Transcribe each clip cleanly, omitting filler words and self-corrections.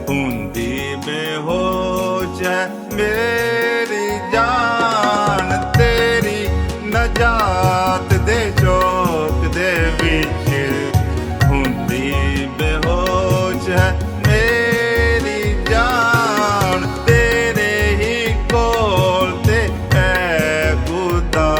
ਹੁੰਦੀ ਬੇਹੋਸ਼ ਹੈ ਮੇਰੀ ਜਾਨ। ਤੇਰੀ ਨਜਾਤ ਦੇ ਸ਼ੌਕ ਦੇ ਵਿੱਚ ਹੁੰਦੀ ਬੇਹੋਸ਼ ਹੈ ਮੇਰੀ ਜਾਨ। ਤੇਰੇ ਹੀ ਕੋਲ ਤੇ ਹੈ ਖੁਦਾ,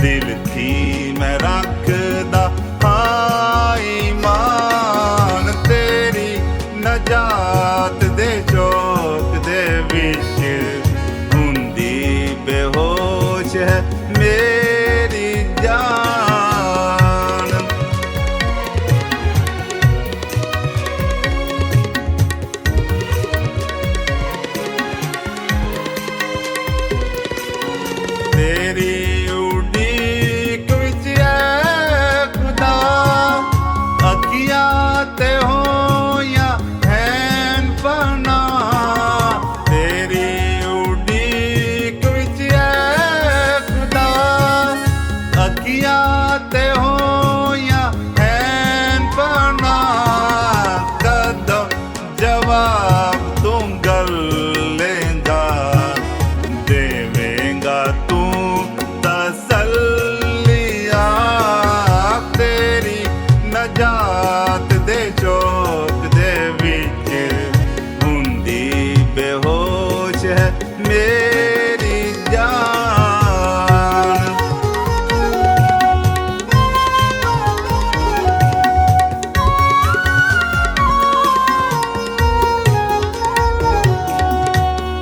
ਦਿਲ ਥੀ ਮੈਂ ਰੱਖਦਾ ਹਾਂ ਈਮਾਨ। ਤੇਰੀ ਨਜਾਤ ਦੇ ਸ਼ੌਕ ਦੇ ਵਿੱਚ ਹੁੰਦੀ ਬੇਹੋਸ਼ ਹੈ ਮੇਰੀ ਜਾਨ। ਤੇਰੀ ਉਡੀਕ ਵਿੱਚ ਐ ਖੁਦਾ, ਅੱਖੀਆਂ ਤੇ ਹੋਈਆਂ ਹੈਨ ਪਨਾ। ਤੇਰੀ ਉਡੀਕ ਵਿੱਚ ਐ ਖੁਦਾ, ਅੱਖੀਆਂ ਤੇ ਹੋਈਆਂ ਹੈਨ ਪਨਾ। ਕਦੋਂ ਜਵਾਬ ਤੂੰ ਗੱਲੇਂਗਾ, ਦੇਵੇਂਗਾ ਤੂੰ ਤਸੱਲੀਆਂ। ਤੇਰੀ ਨਜਾਤ ਦੇ ਸ਼ੌਕ ਦੇ ਵਿੱਚ ਹੁੰਦੀ ਬੇਹੋਸ਼ ਹੈ ਮੇਰੀ ਜਾਨ।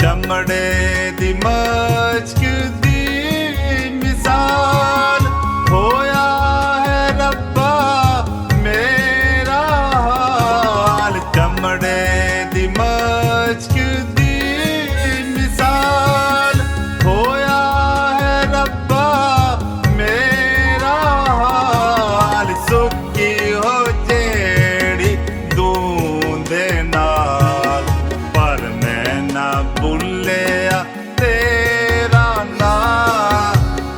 ਚਮੜੇ ਦੀ ਮਸ਼ਕ ਦੀ ਮਿਸਾਲ ਹੋਇਆ ਹੈ ਰੱਬਾ ਮੇਰਾ ਹਾਲ। ਚਮੜੇ ਦੀ ਮਸ਼ਕ ਦੀ ਮਿਸਾਲ ਹੋਇਆ ਹੈ ਰੱਬਾ ਮੇਰਾ ਹਾਲ। ਸੁੱਕੀ ਹੋ ਜਿਹੜੀ ਦੂੰ ਦੇ ਨਾਲ, ਪਰ ਮੈਂ ਨਾ ਭੁੱਲਿਆ ਤੇਰਾ ਨਾਂ।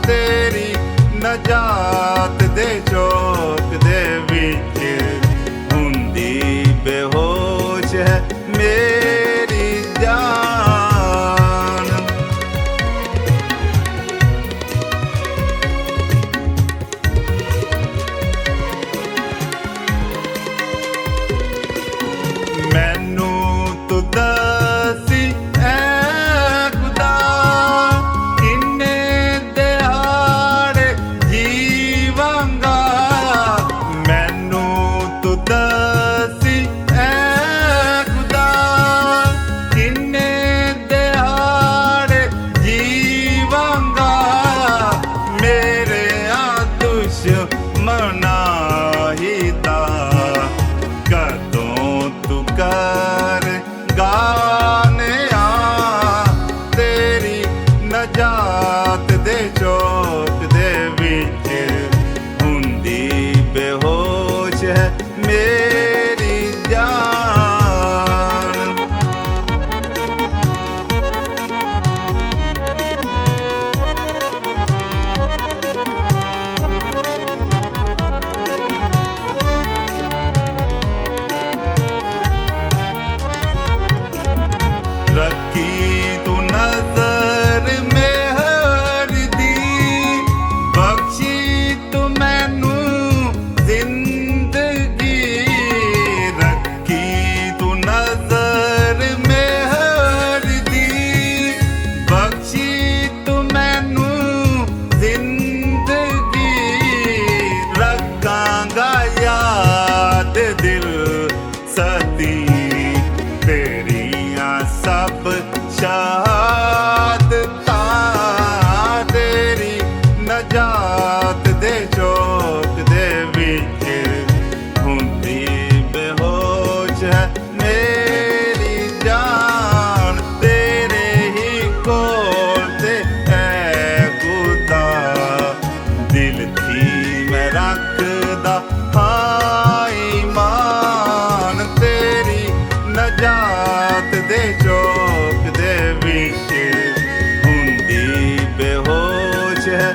ਤੇਰੀ ਨਜਾਤ ਦੇ ਸ਼ੌਕ ਦੇ ਵਿੱਚ ਹੁੰਦੀ ਬੇਹੋਸ਼ ਹੈ ਮੇਰੀ ਜਾਨ। ਮੈਨੂੰ ਤੂੰ ਦੱਸੀ ਐ ਖੁਦਾ, ਕਿੰਨੇ ਦਿਹਾੜੇ ਜੀਵਾਂਗਾ। ਮੈਨੂੰ ਤੂੰ ਦੱਸੀ ਐ ਖੁਦਾ, ਕਿੰਨੇ ਦਿਹਾੜੇ ਜੀਵਾਂਗਾ। ਮੇਰੇ ਆ ਦੁਸ਼ਮਨਾਂ ਹੀ ਤਾਂ ਕਦੋਂ ਤੂੰ ਕਰੇਗਾ ਨਿਆਂ। ਤੇਰੀ ਨਜਾਤ ਦੇ ਸ਼ੌਕ ਦੇ ਵਿੱਚ ਹੁੰਦੀ ਬੇਹੋਸ਼ ਹੈ ਮੇਰੀ ਜਾਨ। ਰੱਖੀ ਤੂੰ ਨਜ਼ਰ ਮਿਹਰ ਦੀ, ਬਖਸ਼ੀ ਤੂੰ ਮੈਨੂੰ ਜ਼ਿੰਦਗੀ। ਰੱਖੀ ਤੂੰ ਨਜ਼ਰ ਮਿਹਰ ਦੀ, ਬਖਸ਼ੀ ਤੂੰ ਮੈਨੂੰ ਜ਼ਿੰਦਗੀ। ਰੱਖਾਂਗਾ ਯਾਦ ਦਿਲ ਸਦੀ ਤੇਰੀਆਂ ਸਭ ਸ਼ਹਾਦਤਾਂ। ਤੇਰੀ ਨਜਾਤ ਦੇ ਸ਼ੌਕ ਦੇ ਵਿੱਚ ਹੁੰਦੀ ਬੇਹੋਸ਼ ਹੈ ਮੇਰੀ ਜਾਨ। ਤੇਰੇ ਹੀ ਕੋਲ ਤੇ ਹੈ ਖੁਦਾ, ਦਿਲ ਥੀ ਮੈਂ ਰੱਖਦਾ ਹਾਂ ਈਮਾਨ। ਤੇਰੀ ਨਜਾਤ ਦੇ ਸ਼ੌਕ ਦੇ ਵਿੱਚ ਹੁੰਦੀ ਬੇਹੋਸ਼ ਹੈ